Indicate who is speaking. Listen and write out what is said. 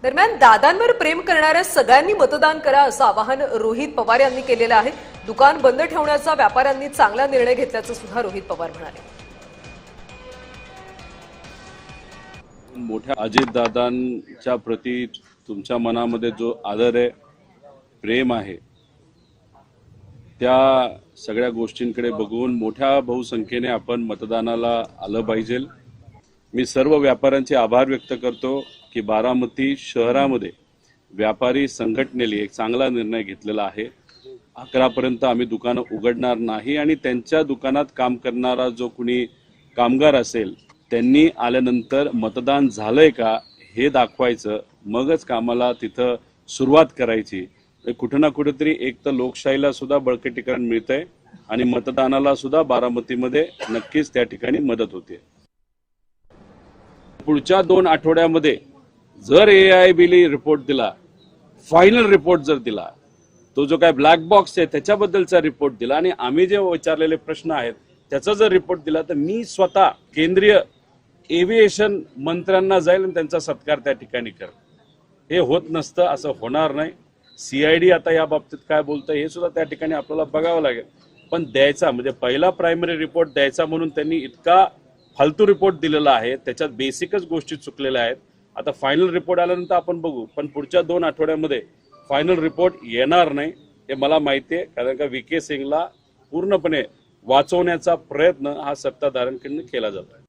Speaker 1: दरम्यान दादांवर प्रेम करणाऱ्या सगळ्यांनी मतदान करा असं आवाहन रोहित पवार यांनी केलेलं आहे। दुकान बंद ठेवण्याचा व्यापाऱ्यांनी चांगला निर्णय घेतल्याचं सुद्धा रोहित पवार म्हणाले।
Speaker 2: मोठ्या अजितदादांच्या प्रती तुमच्या मनामध्ये जो आदर आहे, प्रेम आहे, त्या सगळ्या गोष्टींकडे बघून मोठ्या बहुसंख्येने आपण मतदानाला आलं पाहिजे। मी सर्व व्यापाऱ्यांचे आभार व्यक्त करतो की बारामती शहरामध्ये व्यापारी संघटनेने एक चांगला निर्णय घेतलेला आहे। 11 पर्यंत आम्ही दुकानं उघडणार नाही आणि त्यांच्या दुकानात काम करणारा जो कुणी कामगार असेल त्यांनी आल्यानंतर मतदान झालंय का हे दाखवायचं, मगच कामाला तिथं सुरुवात करायची। कुठे ना कुठेतरी एक तर लोकशाहीला सुद्धा बळकटीकरण मिळतंय आणि मतदानाला सुद्धा बारामतीमध्ये नक्कीच त्या ठिकाणी मदत होते। पुढच्या 2 आठवड्यामध्ये जर AIBने रिपोर्ट दिला, फायनल रिपोर्ट जर दिला, तो जो काय ब्लॅक बॉक्स आहे त्याच्याबद्दलचा रिपोर्ट दिला आणि आम्ही जे विचारलेले प्रश्न आहेत त्याचा जर रिपोर्ट दिला तर मी स्वतः केंद्रीय एव्हिएशन मंत्र्यांना जाईल आणि त्यांचा सत्कार त्या ठिकाणी कर। हे होत नसतं, असं होणार नाही। CID आता या बाबतीत काय बोलतंय हे सुद्धा त्या ठिकाणी आपल्याला बघावं लागेल, पण द्यायचा म्हणजे पहिला प्रायमरी रिपोर्ट द्यायचा म्हणून त्यांनी इतका फालतू रिपोर्ट दिलेला आहे, त्याच्यात बेसिकच गोष्टी चुकलेल्या आहेत। आता फायनल रिपोर्ट आल्यानंतर आपण बघू, पण पुढच्या 2 आठवड्यामध्ये फायनल रिपोर्ट येणार नाही हे मला माहिती आहे, कारण का VK सिंगला पूर्णपणे वाचवण्याचा प्रयत्न हा सत्ताधाऱ्यांकडून केला जातो।